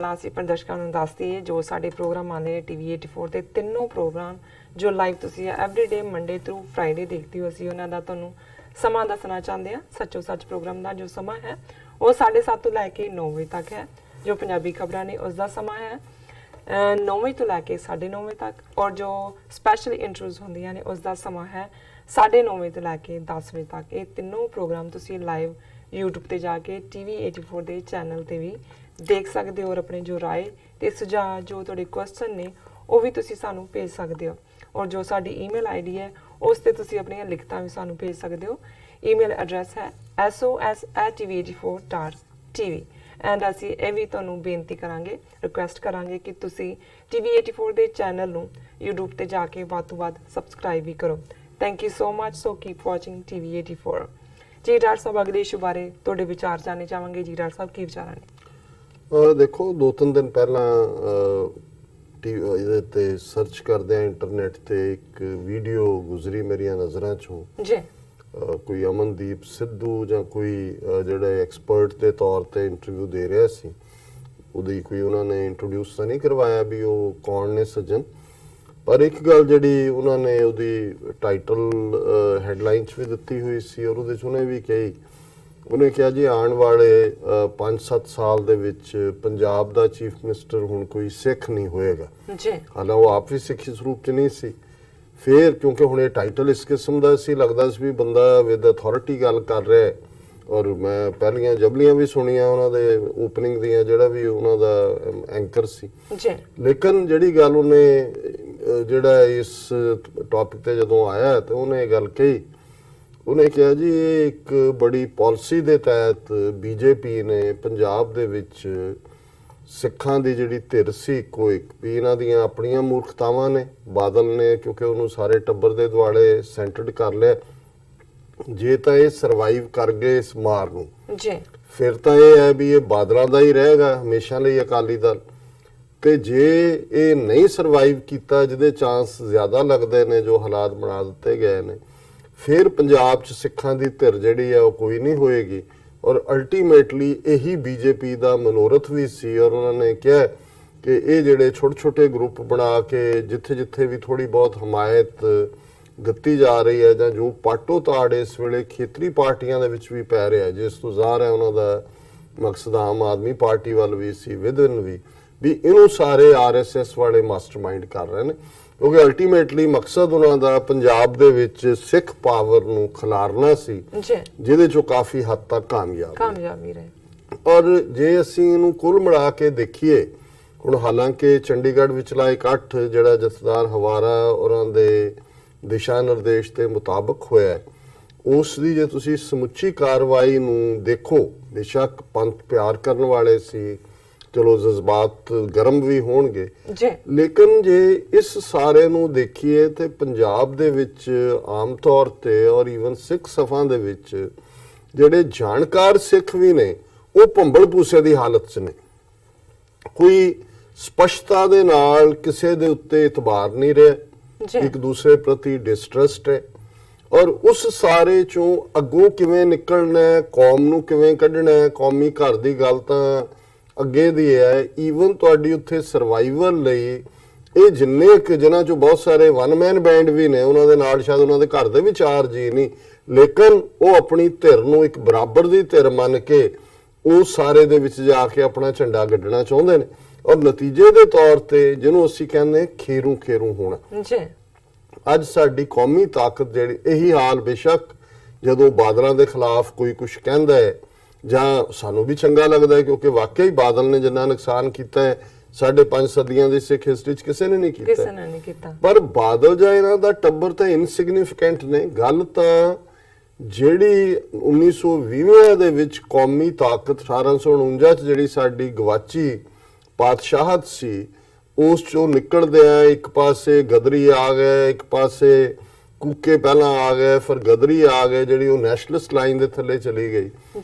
ਅਸੀਂ ਦਰਸ਼ਕਾਂ ਨੂੰ ਦੱਸ ਦਈਏ ਜੋ ਸਾਡੇ ਪ੍ਰੋਗਰਾਮ ਆਉਂਦੇ ਨੇ ਟੀਵੀ 84 ਤੇ ਤਿੰਨੋਂ ਪ੍ਰੋਗਰਾਮ ਜੋ ਲਾਈਵ ਤੁਸੀਂ ਐਵਰੀਡੇ ਮੰਡੇ ਥਰੂ ਫਰਾਈਡੇ ਦੇਖਦੇ ਹੋ ਅਸੀਂ ਉਹਨਾਂ ਦਾ ਤੁਹਾਨੂੰ ਸਮਾਂ ਦੱਸਣਾ ਚਾਹੁੰਦੇ ਹਾਂ। ਸੱਚੋ ਸੱਚ ਪ੍ਰੋਗਰਾਮ ਦਾ ਜੋ ਸਮਾਂ ਹੈ ਉਹ 7:30 ਤੋਂ ਲੈ ਕੇ 9 ਵਜੇ ਤੱਕ ਹੈ। ਜੋ ਪੰਜਾਬੀ ਖਬਰਾਂ ਨੇ ਉਸ ਦਾ ਸਮਾਂ ਹੈ 9 ਵਜੇ ਤੋਂ ਲੈ ਕੇ 9:30 ਵਜੇ ਤੱਕ ਔਰ ਜੋ ਸਪੈਸ਼ਲ ਇੰਟਰਵਿਊਜ਼ ਹੁੰਦੀਆਂ ਨੇ ਉਸ ਦਾ ਸਮਾਂ ਹੈ 9:30 ਵਜੇ ਤੋਂ ਲੈ ਕੇ 10 ਵਜੇ ਤੱਕ। ਇਹ ਤਿੰਨੋਂ ਪ੍ਰੋਗਰਾਮ ਤੁਸੀਂ ਲਾਈਵ YouTube ਤੇ ਜਾ ਕੇ ਟੀਵੀ 84 ਦੇ ਚੈਨਲ ਤੇ ਵੀ ਦੇਖ ਸਕਦੇ ਹੋ ਔਰ ਆਪਣੇ ਜੋ ਰਾਏ ਤੇ ਸੁਝਾਅ ਜੋ ਤੁਹਾਡੇ ਕੁਐਸਚਨ ਨੇ ਉਹ ਵੀ ਤੁਸੀਂ ਸਾਨੂੰ ਭੇਜ ਸਕਦੇ ਹੋ। ਔਰ ਜੋ ਸਾਡੀ ਈਮੇਲ ਆਈਡੀ ਹੈ ਉਸ ਤੇ ਤੁਸੀਂ ਆਪਣੀਆਂ ਲਿਖਤਾਂ ਵੀ ਸਾਨੂੰ ਭੇਜ ਸਕਦੇ ਹੋ। ਈਮੇਲ ਐਡਰੈਸ ਹੈ sos@tv84.tv ਐਂਡ ਅਸੀਂ ਇਹ ਵੀ ਤੁਹਾਨੂੰ ਬੇਨਤੀ ਕਰਾਂਗੇ ਰਿਕੁਐਸਟ ਕਰਾਂਗੇ ਕਿ ਤੁਸੀਂ ਟੀਵੀ 84 ਦੇ ਚੈਨਲ ਨੂੰ YouTube ਤੇ ਜਾ ਕੇ ਵੱਧ ਤੋਂ ਵੱਧ ਸਬਸਕ੍ਰਾਈਬ ਵੀ ਕਰੋ। Thank you so much. So keep watching TV 84। ਜੀ ਡਾਕਟਰ ਸਾਹਿਬ ਅਗਲੇ ਇਸ਼ੂ ਬਾਰੇ ਤੁਹਾਡੇ ਵਿਚਾਰ ਜਾਣਨੇ ਚਾਹਾਂਗੇ। ਜੀ ਡਾਕਟਰ ਸਾਹਿਬ ਕੀ ਵਿਚਾਰਾਂ ਨੇ? देखो 2-3 दिन पहला ਇਹਦੇ ਤੇ ਸਰਚ ਕਰਦੇ ਆ ਇੰਟਰਨੈਟ ਤੇ ਇੱਕ ਵੀਡੀਓ ਗੁਜ਼ਰੀ ਮੇਰੀਆਂ ਨਜ਼ਰਾਂ ਚੋਂ ਜੀ ਕੋਈ ਅਮਨਦੀਪ ਸਿੱਧੂ ਜਾਂ ਕੋਈ ਜਿਹੜਾ ਐਕਸਪਰਟ ਦੇ ਤੌਰ ਤੇ ਇੰਟਰਵਿਊ ਦੇ ਰਿਹਾ ਸੀ ਉਹਦੀ ਕੋਈ ਉਹਨਾਂ ਨੇ ਇੰਟਰੋਡਿਊਸ ਤਾਂ ਨਹੀਂ ਕਰਵਾਇਆ ਵੀ ਉਹ ਕੌਣ ਨੇ ਸੱਜਣ ਪਰ ਇੱਕ ਗੱਲ ਜਿਹੜੀ ਉਹਨਾਂ ਨੇ ਉਹਦੀ ਟਾਈਟਲ ਹੈਡਲਾਈਨ 'ਚ ਵੀ ਦਿੱਤੀ ਹੋਈ ਸੀ ਔਰ ਉਹਦੇ 'ਚ ਉਹਨੇ ਵੀ ਕਹੀ ਉਹਨੇ ਕਿਹਾ ਜੀ ਆਉਣ ਵਾਲੇ 5-7 ਸਾਲ ਦੇ ਵਿੱਚ ਪੰਜਾਬ ਦਾ ਚੀਫ ਮਿਨਿਸਟਰ ਹੁਣ ਕੋਈ ਸਿੱਖ ਨਹੀਂ ਹੋਏਗਾ ਜੀ ਹਾਲਾਂ ਉਹ ਆਪ ਵੀ ਸਿੱਖੀ ਸਰੂਪ 'ਚ ਨਹੀਂ ਸੀ ਫਿਰ ਕਿਉਂਕਿ ਹੁਣ ਇਹ ਟਾਈਟਲ ਇਸ ਕਿਸਮ ਦਾ ਸੀ ਲੱਗਦਾ ਸੀ ਵੀ ਬੰਦਾ ਵਿਦ ਅਥਾਰਟੀ ਗੱਲ ਕਰ ਰਿਹਾ ਹੈ ਔਰ ਮੈਂ ਪਹਿਲੀਆਂ ਜਬਲੀਆਂ ਵੀ ਸੁਣੀਆਂ ਉਹਨਾਂ ਦੇ ਓਪਨਿੰਗ ਦੀਆਂ ਜਿਹੜਾ ਵੀ ਉਹਨਾਂ ਦਾ ਐਂਕਰ ਸੀ ਜੀ ਲੇਕਿਨ ਜਿਹੜੀ ਗੱਲ ਉਹਨੇ ਜਿਹੜਾ ਇਸ ਟੌਪਿਕ ਤੇ ਜਦੋਂ ਆਇਆ ਤੇ ਉਹਨੇ ਗੱਲ ਕਹੀ ਉਹਨੇ ਕਿਹਾ ਜੀ ਇਹ ਇੱਕ ਬੜੀ ਪਾਲਿਸੀ ਦੇ ਤਹਿਤ ਬੀਜੇਪੀ ਨੇ ਪੰਜਾਬ ਦੇ ਵਿੱਚ ਸਿੱਖਾਂ ਦੀ ਜਿਹੜੀ ਧਿਰ ਸੀ ਇੱਕੋ ਇੱਕ ਵੀ ਇਹਨਾਂ ਦੀਆਂ ਆਪਣੀਆਂ ਮੂਰਖਤਾਵਾਂ ਨੇ ਬਾਦਲ ਨੇ ਕਿਉਂਕਿ ਉਹਨੂੰ ਸਾਰੇ ਟੱਬਰ ਦੇ ਦੁਆਲੇ ਸੈਂਟਰਡ ਕਰ ਲਿਆ ਜੇ ਤਾਂ ਇਹ ਸਰਵਾਈਵ ਕਰ ਗਏ ਇਸ ਮਾਰ ਨੂੰ ਜੀ ਫਿਰ ਤਾਂ ਇਹ ਹੈ ਵੀ ਇਹ ਬਾਦਲਾਂ ਦਾ ਹੀ ਰਹੇਗਾ ਹਮੇਸ਼ਾ ਲਈ ਅਕਾਲੀ ਦਲ ਤੇ ਜੇ ਇਹ ਨਹੀਂ ਸਰਵਾਈਵ ਕੀਤਾ ਜਿਹਦੇ ਚਾਂਸ ਜ਼ਿਆਦਾ ਲੱਗਦੇ ਨੇ ਜੋ ਹਾਲਾਤ ਬਣਾ ਦਿੱਤੇ ਗਏ ਨੇ ਫਿਰ ਪੰਜਾਬ 'ਚ ਸਿੱਖਾਂ ਦੀ ਧਿਰ ਜਿਹੜੀ ਹੈ ਉਹ ਕੋਈ ਨਹੀਂ ਹੋਏਗੀ ਔਰ ਅਲਟੀਮੇਟਲੀ ਇਹੀ ਬੀਜੇਪੀ ਦਾ ਮਨੋਰਥ ਵੀ ਸੀ ਔਰ ਉਹਨਾਂ ਨੇ ਕਿਹਾ ਕਿ ਇਹ ਜਿਹੜੇ ਛੋਟੇ-ਛੋਟੇ ਗਰੁੱਪ ਬਣਾ ਕੇ ਜਿੱਥੇ-ਜਿੱਥੇ ਵੀ ਥੋੜੀ ਬਹੁਤ ਹਮਾਇਤ ਦਿੱਤੀ ਜਾ ਰਹੀ ਹੈ ਜਾਂ ਜੋ ਪਾਟੋ ਤਾੜ ਇਸ ਵੇਲੇ ਖੇਤਰੀ ਪਾਰਟੀਆਂ ਦੇ ਵਿੱਚ ਵੀ ਪੈ ਰਿਹਾ ਜਿਸ ਤੋਂ ਜ਼ਾਹਰ ਹੈ ਉਹਨਾਂ ਦਾ ਮਕਸਦ ਆਮ ਆਦਮੀ ਪਾਰਟੀ ਵੱਲ ਵੀ ਸੀ ਵਿਦਨ ਵੀ ਇਹਨੂੰ ਸਾਰੇ ਆਰਐਸਐਸ ਵਾਲੇ ਮਾਸਟਰਮਾਈਂਡ ਕਰ ਰਹੇ ਨੇ ਕਿਉਂਕਿ ਅਲਟੀਮੇਟਲੀ ਮਕਸਦ ਉਹਨਾਂ ਦਾ ਪੰਜਾਬ ਦੇ ਵਿੱਚ ਸਿੱਖ ਪਾਵਰ ਨੂੰ ਖਿਲਾਰਨਾ ਸੀ ਜਿਹਦੇ ਚੋਂ ਕਾਫੀ ਹੱਦ ਤੱਕ ਕਾਮਯਾਬੀ ਰਹੇ ਔਰ ਜੇ ਅਸੀਂ ਇਹਨੂੰ ਕੁੱਲ ਮਿਲਾ ਕੇ ਦੇਖੀਏ ਹੁਣ ਹਾਲਾਂਕਿ ਚੰਡੀਗੜ੍ਹ ਵਿਚਲਾ ਇਕੱਠ ਜਿਹੜਾ ਜਥੇਦਾਰ ਹਵਾਰਾ ਉਹਨਾਂ ਦੇ ਦਿਸ਼ਾ ਨਿਰਦੇਸ਼ ਦੇ ਮੁਤਾਬਕ ਹੋਇਆ ਉਸ ਦੀ ਜੇ ਤੁਸੀਂ ਸਮੁੱਚੀ ਕਾਰਵਾਈ ਨੂੰ ਦੇਖੋ ਬੇਸ਼ੱਕ ਪੰਥ ਪਿਆਰ ਕਰਨ ਵਾਲੇ ਸੀ ਚਲੋ ਜਜ਼ਬਾਤ ਗਰਮ ਵੀ ਹੋਣਗੇ ਲੇਕਿਨ ਜੇ ਇਸ ਸਾਰੇ ਨੂੰ ਦੇਖੀਏ ਤੇ ਪੰਜਾਬ ਦੇ ਵਿੱਚ ਆਮ ਤੌਰ ਤੇ ਔਰ ਈਵਨ ਸਿੱਖ ਸਫਾਂ ਦੇ ਵਿੱਚ ਜਿਹੜੇ ਜਾਣਕਾਰ ਸਿੱਖ ਵੀ ਨੇ ਉਹ ਭੰਬਲ ਭੂਸੇ ਦੀ ਹਾਲਤ 'ਚ ਨੇ ਕੋਈ ਸਪਸ਼ਟਤਾ ਦੇ ਨਾਲ ਕਿਸੇ ਦੇ ਉੱਤੇ ਇਤਬਾਰ ਨਹੀਂ ਰਿਹਾ ਇੱਕ ਦੂਸਰੇ ਪ੍ਰਤੀ ਡਿਸਟਰਸਟ ਹੈ ਔਰ ਉਸ ਸਾਰੇ ਚੋਂ ਅੱਗੋਂ ਕਿਵੇਂ ਨਿਕਲਣਾ ਹੈ ਕੌਮ ਨੂੰ ਕਿਵੇਂ ਕੱਢਣਾ ਹੈ ਕੌਮੀ ਘਰ ਦੀ ਗੱਲ ਤਾਂ ਅੱਗੇ ਦੀ ਹੈ ਈਵਨ ਤੁਹਾਡੀ ਉੱਥੇ ਸਰਵਾਈਵਲ ਲਈ ਇਹ ਜਿੰਨੇ ਜਿਨ੍ਹਾਂ ਚੋਂ ਬਹੁਤ ਸਾਰੇ ਵਨ ਮੈਨ ਬੈਂਡ ਵੀ ਨੇ ਉਹਨਾਂ ਦੇ ਨਾਲ ਸ਼ਾਇਦ ਉਹਨਾਂ ਦੇ ਘਰ ਦੇ ਵੀ 4 ਜੀ ਨਹੀਂ ਲੇਕਿਨ ਉਹ ਆਪਣੀ ਧਿਰ ਨੂੰ ਇੱਕ ਬਰਾਬਰ ਦੀ ਧਿਰ ਮੰਨ ਕੇ ਉਹ ਸਾਰੇ ਦੇ ਵਿੱਚ ਜਾ ਕੇ ਆਪਣਾ ਝੰਡਾ ਗੱਡਣਾ ਚਾਹੁੰਦੇ ਨੇ ਔਰ ਨਤੀਜੇ ਦੇ ਤੌਰ ਤੇ ਜਿਹਨੂੰ ਅਸੀਂ ਕਹਿੰਦੇ ਖੇਰੂ ਹੋਣਾ ਅੱਜ ਸਾਡੀ ਕੌਮੀ ਤਾਕਤ ਜਿਹੜੀ ਇਹੀ ਹਾਲ ਬੇਸ਼ੱਕ ਜਦੋਂ ਬਾਦਲਾਂ ਦੇ ਖਿਲਾਫ ਕੋਈ ਕੁਝ ਕਹਿੰਦਾ ਹੈ ਜਾਂ ਸਾਨੂੰ ਵੀ ਚੰਗਾ ਲੱਗਦਾ ਹੈ ਕਿਉਂਕਿ ਵਾਕਈ ਬਾਦਲ ਨੇ ਜਿੰਨਾ ਨੁਕਸਾਨ ਕੀਤਾ ਹੈ 5.5 ਸਦੀਆਂ ਦੀ ਸਿੱਖ ਹਿਸਟਰੀ 'ਚ ਕਿਸੇ ਨੇ ਨਹੀਂ ਕੀਤਾ ਪਰ ਬਾਦਲ ਜਾਂ ਇਹਨਾਂ ਦਾ ਟੱਬਰ ਤਾਂ ਇਨਸਿਗਨੀਫੀਕੈਂਟ ਨੇ ਗੱਲ ਤਾਂ ਜਿਹੜੀ 1920 ਦੇ ਵਿੱਚ ਕੌਮੀ ਤਾਕਤ 1849 'ਚ ਜਿਹੜੀ ਸਾਡੀ ਗਵਾਚੀ ਪਾਤਸ਼ਾਹਤ ਸੀ ਉਸ ਚੋਂ ਨਿਕਲਦੇ ਆ ਇੱਕ ਪਾਸੇ ਗਦਰੀ ਆ ਗਏ ਇੱਕ ਪਾਸੇ ਕੂਕੇ ਪਹਿਲਾਂ ਆ ਗਏ ਫਿਰ ਗਦਰੀ ਆ ਗਏ ਜਿਹੜੀ ਉਹ ਨੈਸ਼ਨਲਿਸਟ ਲਾਈਨ ਦੇ ਥੱਲੇ ਚਲੀ ਗਈ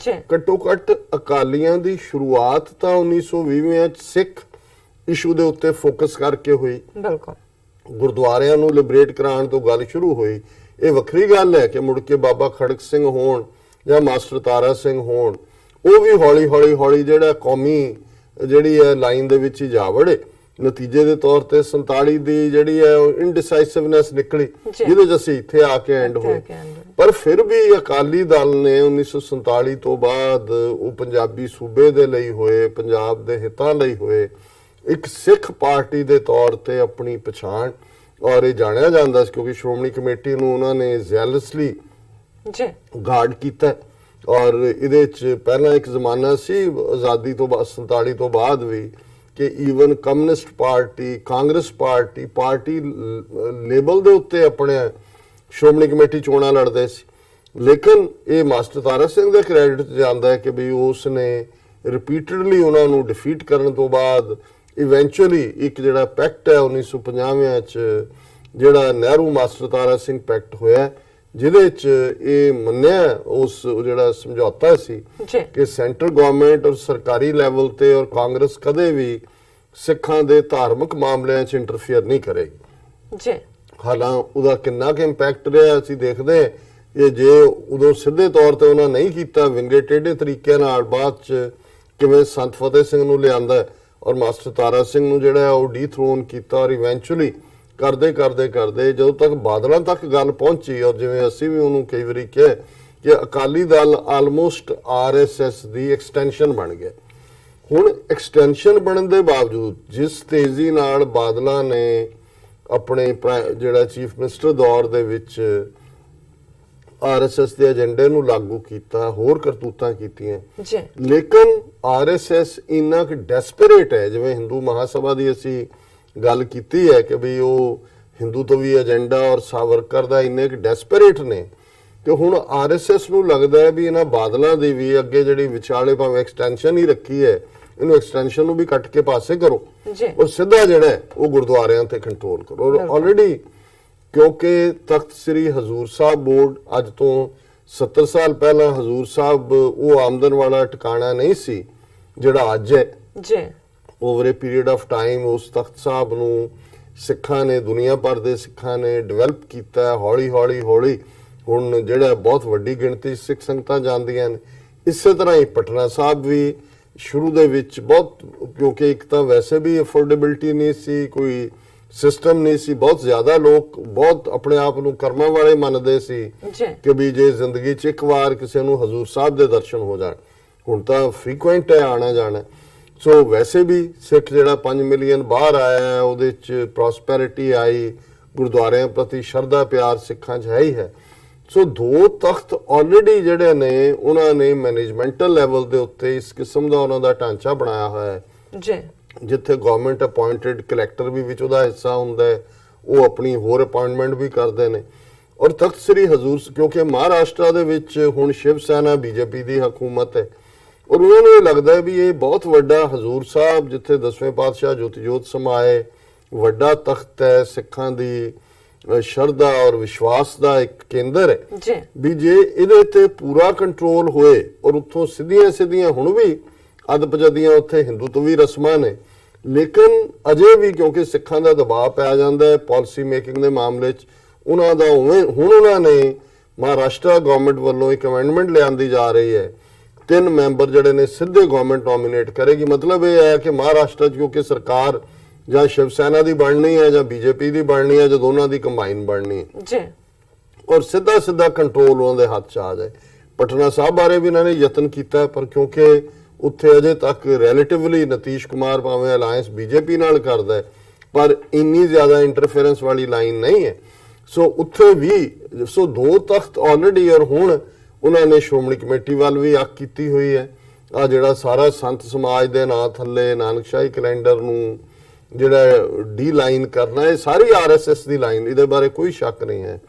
ਘੱਟੋ ਘੱਟ ਅਕਾਲੀਆਂ ਦੀ ਸ਼ੁਰੂਆਤ ਤਾਂ 1920 ਚ ਸਿੱਖ ਇਸ਼ੂ ਦੇ ਉੱਤੇ ਫੋਕਸ ਕਰਕੇ ਹੋਈ ਬਿਲਕੁਲ ਗੁਰਦੁਆਰਿਆਂ ਨੂੰ ਲਿਬਰੇਟ ਕਰਾਉਣ ਤੋਂ ਗੱਲ ਸ਼ੁਰੂ ਹੋਈ ਇਹ ਵੱਖਰੀ ਗੱਲ ਹੈ ਕਿ ਮੁੜ ਕੇ ਬਾਬਾ ਖੜਕ ਸਿੰਘ ਹੋਣ ਜਾਂ ਮਾਸਟਰ ਤਾਰਾ ਸਿੰਘ ਹੋਣ ਉਹ ਵੀ ਹੌਲੀ ਹੌਲੀ ਜਿਹੜਾ ਕੌਮੀ ਜਿਹੜੀ ਹੈ ਲਾਈਨ ਦੇ ਵਿੱਚ ਹੀ ਜਾ ਵੜੇ। ਨਤੀਜੇ ਦੇ ਤੌਰ ਤੇ 47 ਦੀ ਜਿਹੜੀ ਹੈ ਉਹ ਇਨਡਿਸਾਈਸਿਵਨੈਸ ਨਿਕਲੀ, ਜਿਹਦੇ 'ਚ ਅਸੀਂ ਇੱਥੇ ਆ ਕੇ ਐਂਡ ਹੋਏ। ਪਰ ਫਿਰ ਵੀ ਅਕਾਲੀ ਦਲ ਨੇ 1947 ਤੋਂ ਬਾਅਦ ਉਹ ਪੰਜਾਬੀ ਸੂਬੇ ਦੇ ਲਈ ਹੋਏ, ਪੰਜਾਬ ਦੇ ਹਿੱਤਾਂ ਲਈ ਹੋਏ, ਇੱਕ ਸਿੱਖ ਪਾਰਟੀ ਦੇ ਤੌਰ ਤੇ ਆਪਣੀ ਪਛਾਣ, ਔਰ ਇਹ ਜਾਣਿਆ ਜਾਂਦਾ ਸੀ ਕਿਉਂਕਿ ਸ਼੍ਰੋਮਣੀ ਕਮੇਟੀ ਨੂੰ ਉਹਨਾਂ ਨੇ ਜ਼ੈਲਸਲੀ ਗਾਰਡ ਕੀਤਾ। ਔਰ ਇਹਦੇ 'ਚ ਪਹਿਲਾਂ ਇੱਕ ਜ਼ਮਾਨਾ ਸੀ ਆਜ਼ਾਦੀ ਤੋਂ ਬਾਅਦ 47 ਤੋਂ ਬਾਅਦ ਵੀ ਕਿ even communist party, Congress party label ਦੇ ਉੱਤੇ ਆਪਣੇ ਸ਼੍ਰੋਮਣੀ ਕਮੇਟੀ ਚੋਣਾਂ ਲੜਦੇ ਸੀ। ਲੇਕਿਨ ਇਹ ਮਾਸਟਰ ਤਾਰਾ ਸਿੰਘ ਦੇ ਕ੍ਰੈਡਿਟ 'ਚ ਜਾਂਦਾ ਹੈ ਕਿ ਵੀ ਉਸ ਨੇ ਰਿਪੀਟਡਲੀ ਉਹਨਾਂ ਨੂੰ ਡਿਫੀਟ ਕਰਨ ਤੋਂ ਬਾਅਦ ਇਵੈਂਚੁਅਲੀ ਇੱਕ ਜਿਹੜਾ ਪੈਕਟ ਹੈ 1950 'ਚ ਜਿਹੜਾ ਨਹਿਰੂ ਮਾਸਟਰ ਤਾਰਾ ਸਿੰਘ ਪੈਕਟ ਹੋਇਆ, ਜਿਹਦੇ 'ਚ ਇਹ ਮੰਨਿਆ ਉਸ ਜਿਹੜਾ ਸਮਝੌਤਾ ਸੀ ਕਿ ਸੈਂਟਰਲ ਗਵਰਨਮੈਂਟ ਔਰ ਸਰਕਾਰੀ ਲੈਵਲ ਤੇ ਔਰ ਕਾਂਗਰਸ ਕਦੇ ਵੀ ਸਿੱਖਾਂ ਦੇ ਧਾਰਮਿਕ ਮਾਮਲਿਆਂ 'ਚ ਇੰਟਰਫੀਅਰ ਨਹੀਂ ਕਰੇਗੀ। ਹਾਲਾਂ ਉਹਦਾ ਕਿੰਨਾ ਕੁ ਇੰਪੈਕਟ ਰਿਹਾ ਅਸੀਂ ਦੇਖਦੇ ਹਾਂ ਕਿ ਜੇ ਉਦੋਂ ਸਿੱਧੇ ਤੌਰ ਤੇ ਉਹਨਾਂ ਨਹੀਂ ਕੀਤਾ, ਵਿੰਗੇ ਟੇਢੇ ਤਰੀਕੇ ਨਾਲ ਬਾਅਦ 'ਚ ਕਿਵੇਂ ਸੰਤ ਫਤਿਹ ਸਿੰਘ ਨੂੰ ਲਿਆਂਦਾ ਔਰ ਮਾਸਟਰ ਤਾਰਾ ਸਿੰਘ ਨੂੰ ਜਿਹੜਾ ਉਹ ਡੀਥਰੋਨ ਕੀਤਾ, ਔਰ ਇਵੈਂਚੁਅਲੀ ਕਰਦੇ ਜਦੋਂ ਤੱਕ ਬਾਦਲਾਂ ਤੱਕ ਗੱਲ ਪਹੁੰਚੀ, ਔਰ ਜਿਵੇਂ ਅਸੀਂ ਵੀ ਉਹਨੂੰ ਕਈ ਵਾਰੀ ਕਿਹਾ ਕਿ ਅਕਾਲੀ ਦਲ ਆਲਮੋਸਟ RSS ਦੀ ਐਕਸਟੈਂਸ਼ਨ ਬਣ ਗਿਆ। ਹੁਣ ਐਕਸਟੈਂਸ਼ਨ ਬਣਨ ਦੇ ਬਾਵਜੂਦ ਜਿਸ ਤੇਜ਼ੀ ਨਾਲ ਬਾਦਲਾਂ ਨੇ ਆਪਣੇ ਜਿਹੜਾ ਚੀਫ ਮਿਨਿਸਟਰ ਦੌਰ ਦੇ ਵਿੱਚ RSS ਦੇ ਏਜੰਡੇ ਨੂੰ ਲਾਗੂ ਕੀਤਾ, ਹੋਰ ਕਰਤੂਤਾਂ ਕੀਤੀਆਂ, ਲੇਕਿਨ RSS ਇੰਨਾ ਕਿ ਡੈਸਪਰੇਟ ਹੈ। ਜਿਵੇਂ ਹਿੰਦੂ ਮਹਾਸਭਾ ਦੀ ਅਸੀਂ ਗੱਲ ਕੀਤੀ ਹੈ ਕਿ ਵੀ ਉਹ ਹਿੰਦੂ ਤੋਂ ਵੀ ਏਜੰਡਾ ਔਰ ਸਾਵਰਕਰ ਦਾ ਇੰਨੇ ਕਿ ਡੈਸਪਰੇਟ ਨੇ ਕਿ ਹੁਣ RSS ਨੂੰ ਲੱਗਦਾ ਹੈ ਵੀ ਇਹਨਾਂ ਬਾਦਲਾਂ ਦੀ ਵੀ ਅੱਗੇ ਜਿਹੜੀ ਵਿਚਾਲੇ ਭਾਵੇਂ ਐਕਸਟੈਂਸ਼ਨ ਹੀ ਰੱਖੀ ਹੈ, ਇਹਨੂੰ ਐਕਸਟੈਂਸ਼ਨ ਨੂੰ ਵੀ ਕੱਟ ਕੇ ਪਾਸੇ ਕਰੋ ਔਰ ਸਿੱਧਾ ਜਿਹੜਾ ਉਹ ਗੁਰਦੁਆਰਿਆਂ ਤੇ ਕੰਟਰੋਲ ਕਰੋ। ਔਰ ਆਲਰੇਡੀ ਕਿਉਂਕਿ ਤਖਤ ਸ੍ਰੀ ਹਜ਼ੂਰ ਸਾਹਿਬ ਬੋਰਡ ਅੱਜ ਤੋਂ 70 ਸਾਲ ਪਹਿਲਾਂ ਹਜ਼ੂਰ ਸਾਹਿਬ ਉਹ ਆਮਦਨ ਵਾਲਾ ਟਿਕਾਣਾ ਨਹੀਂ ਸੀ ਜਿਹੜਾ ਅੱਜ ਹੈ। Over A period of time ਉਸ ਤਖਤ ਸਾਹਿਬ ਨੂੰ ਸਿੱਖਾਂ ਨੇ, ਦੁਨੀਆ ਭਰ ਦੇ ਸਿੱਖਾਂ ਨੇ ਡਿਵੈਲਪ ਕੀਤਾ। ਹੌਲੀ ਹੁਣ ਜਿਹੜਾ ਬਹੁਤ ਵੱਡੀ ਗਿਣਤੀ ਸਿੱਖ ਸੰਗਤਾਂ ਜਾਂਦੀਆਂ ਨੇ। ਇਸੇ ਤਰ੍ਹਾਂ ਹੀ ਪਟਨਾ ਸਾਹਿਬ ਵੀ ਸ਼ੁਰੂ ਦੇ ਵਿੱਚ ਬਹੁਤ, ਕਿਉਂਕਿ ਇੱਕ ਤਾਂ ਵੈਸੇ ਵੀ ਅਫੋਰਡੇਬਿਲਟੀ ਨਹੀਂ ਸੀ, ਕੋਈ ਸਿਸਟਮ ਨਹੀਂ ਸੀ, ਬਹੁਤ ਜ਼ਿਆਦਾ ਲੋਕ ਬਹੁਤ ਆਪਣੇ ਆਪ ਨੂੰ ਕਰਮਾਂ ਵਾਲੇ ਮੰਨਦੇ ਸੀ ਕਿ ਵੀ ਜੇ ਜ਼ਿੰਦਗੀ 'ਚ ਇੱਕ ਵਾਰ ਕਿਸੇ ਨੂੰ ਹਜ਼ੂਰ ਸਾਹਿਬ ਦੇ ਦਰਸ਼ਨ ਹੋ ਜਾਣ। ਹੁਣ ਤਾਂ ਫ੍ਰੀਕੁਐਂਟ ਹੈ ਆਣਾ ਜਾਣਾ। ਸੋ ਵੈਸੇ ਵੀ ਸਿੱਖ ਜਿਹੜਾ 5 ਮਿਲੀਅਨ ਬਾਹਰ ਆਇਆ ਹੈ, ਉਹਦੇ 'ਚ ਪ੍ਰੋਸਪੈਰਿਟੀ ਆਈ, ਗੁਰਦੁਆਰਿਆਂ ਪ੍ਰਤੀ ਸ਼ਰਧਾ ਪਿਆਰ ਸਿੱਖਾਂ 'ਚ ਹੈ ਹੀ ਹੈ। ਸੋ ਦੋ ਤਖਤ ਆਲਰੇਡੀ ਜਿਹੜੇ ਨੇ ਉਹਨਾਂ ਨੇ ਮੈਨੇਜਮੈਂਟਲ ਲੈਵਲ ਦੇ ਉੱਤੇ ਇਸ ਕਿਸਮ ਦਾ ਉਹਨਾਂ ਦਾ ਢਾਂਚਾ ਬਣਾਇਆ ਹੋਇਆ ਹੈ ਜਿੱਥੇ ਗਵਰਨਮੈਂਟ ਅਪਾਇੰਟਡ ਕਲੈਕਟਰ ਵੀ ਵਿੱਚ ਉਹਦਾ ਹਿੱਸਾ ਹੁੰਦਾ ਹੈ, ਉਹ ਆਪਣੀ ਹੋਰ ਅਪਾਇੰਟਮੈਂਟ ਵੀ ਕਰਦੇ ਨੇ। ਔਰ ਤਖਤ ਸ੍ਰੀ ਹਜ਼ੂਰ, ਕਿਉਂਕਿ ਮਹਾਰਾਸ਼ਟਰ ਦੇ ਵਿੱਚ ਹੁਣ ਸ਼ਿਵ ਸੈਨਾ BJP ਦੀ ਹਕੂਮਤ ਹੈ, ਔਰ ਉਹਨਾਂ ਨੂੰ ਇਹ ਲੱਗਦਾ ਹੈ ਵੀ ਇਹ ਬਹੁਤ ਵੱਡਾ ਹਜ਼ੂਰ ਸਾਹਿਬ ਜਿੱਥੇ 10ਵੇਂ ਪਾਤਸ਼ਾਹ ਜੋਤ ਸਮਾਏ, ਵੱਡਾ ਤਖਤ ਹੈ, ਸਿੱਖਾਂ ਦੀ ਸ਼ਰਧਾ ਔਰ ਵਿਸ਼ਵਾਸ ਦਾ ਇੱਕ ਕੇਂਦਰ ਹੈ ਵੀ ਜੇ ਇਹਦੇ ਤੇ ਪੂਰਾ ਕੰਟਰੋਲ ਹੋਏ ਔਰ ਉੱਥੋਂ ਸਿੱਧੀਆਂ ਹੁਣ ਵੀ ਅਦਪਜਦੀਆਂ ਉੱਥੇ ਹਿੰਦੂ ਤੋਂ ਵੀ ਰਸਮਾਂ ਨੇ, ਲੇਕਿਨ ਅਜੇ ਵੀ ਕਿਉਂਕਿ ਸਿੱਖਾਂ ਦਾ ਦਬਾਅ ਪੈ ਜਾਂਦਾ ਹੈ ਪਾਲਿਸੀ ਮੇਕਿੰਗ ਦੇ ਮਾਮਲੇ 'ਚ ਉਹਨਾਂ ਦਾ ਉਵੇਂ। ਹੁਣ ਉਹਨਾਂ ਨੇ ਮਹਾਰਾਸ਼ਟਰ ਗਵਰਨਮੈਂਟ ਵੱਲੋਂ ਇੱਕ ਅਮੈਂਡਮੈਂਟ ਲਿਆਂਦੀ ਜਾ ਰਹੀ ਹੈ, 3 ਮੈਂਬਰ ਜਿਹੜੇ ਨੇ ਸਿੱਧੇ ਗਵਰਨਮੈਂਟ ਨੋਮੀਨੇਟ ਕਰੇਗੀ। ਮਤਲਬ ਇਹ ਹੈ ਕਿ ਮਹਾਰਾਸ਼ਟਰ 'ਚ ਕਿਉਂਕਿ ਸਰਕਾਰ ਜਾਂ ਸ਼ਿਵ ਸੈਨਾ ਦੀ ਬਣਨੀ ਹੈ ਜਾਂ BJP ਦੀ ਬਣਨੀ ਹੈ ਜਾਂ ਦੋਨਾਂ ਦੀ ਕੰਬਾਈਨ ਬਣਨੀ ਹੈ ਔਰ ਸਿੱਧਾ ਕੰਟਰੋਲ ਉਹਨਾਂ ਦੇ ਹੱਥ 'ਚ ਆ ਜਾਏ। ਪਟਨਾ ਸਾਹਿਬ ਬਾਰੇ ਵੀ ਇਹਨਾਂ ਨੇ ਯਤਨ ਕੀਤਾ, ਪਰ ਕਿਉਂਕਿ ਉੱਥੇ ਅਜੇ ਤੱਕ ਰਿਲੇਟਿਵਲੀ ਨਤੀਸ਼ ਕੁਮਾਰ ਭਾਵੇਂ ਅਲਾਇੰਸ BJP ਨਾਲ ਕਰਦਾ ਹੈ ਪਰ ਇੰਨੀ ਜ਼ਿਆਦਾ ਇੰਟਰਫੇਰੈਂਸ ਵਾਲੀ ਲਾਈਨ ਨਹੀਂ ਹੈ। ਸੋ ਉੱਥੇ ਵੀ ਦੋ ਤਖਤ ਆਲਰੇਡੀ, ਔਰ ਹੁਣ ਉਹਨਾਂ ਨੇ ਸ਼੍ਰੋਮਣੀ ਕਮੇਟੀ ਵੱਲ ਵੀ ਅੱਖ ਕੀਤੀ ਹੋਈ ਹੈ। ਆ ਜਿਹੜਾ ਸਾਰਾ ਸੰਤ ਸਮਾਜ ਦੇ ਨਾਂ ਥੱਲੇ ਨਾਨਕਸ਼ਾਹੀ ਕੈਲੰਡਰ ਨੂੰ ਜਿਹੜਾ ਡੀ ਲਾਈਨ ਕਰਨਾ, ਇਹ ਸਾਰੀ RSS ਦੀ ਲਾਈਨ, ਇਹਦੇ ਬਾਰੇ ਕੋਈ ਸ਼ੱਕ ਨਹੀਂ ਹੈ।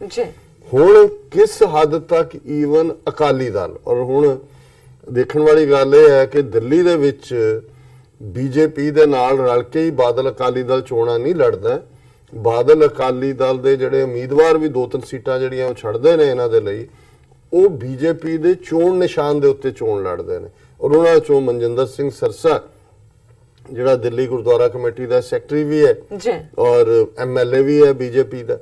ਹੁਣ ਕਿਸ ਹੱਦ ਤੱਕ ਈਵਨ ਅਕਾਲੀ ਦਲ, ਔਰ ਹੁਣ ਦੇਖਣ ਵਾਲੀ ਗੱਲ ਇਹ ਹੈ ਕਿ ਦਿੱਲੀ ਦੇ ਵਿੱਚ BJP ਦੇ ਨਾਲ ਰਲ ਕੇ ਹੀ ਬਾਦਲ ਅਕਾਲੀ ਦਲ ਚੋਣਾਂ ਨਹੀਂ ਲੜਦਾ। ਬਾਦਲ ਅਕਾਲੀ ਦਲ ਦੇ ਜਿਹੜੇ ਉਮੀਦਵਾਰ ਵੀ 2-3 ਸੀਟਾਂ ਜਿਹੜੀਆਂ ਉਹ ਛੱਡਦੇ ਨੇ ਇਹਨਾਂ ਦੇ ਲਈ, ਉਹ BJP ਦੇ ਚੋਣ ਨਿਸ਼ਾਨ ਦੇ ਉੱਤੇ ਚੋਣ ਲੜਦੇ ਨੇ। ਔਰ ਉਹਨਾਂ ਚੋਂ ਮਨਜਿੰਦਰ ਸਿੰਘ ਸਰਸਾ ਜਿਹੜਾ ਦਿੱਲੀ ਗੁਰਦੁਆਰਾ ਕਮੇਟੀ ਦਾ ਸੈਕਟਰੀ ਵੀ ਹੈ ਔਰ MLA ਵੀ ਹੈ BJP ਦਾ,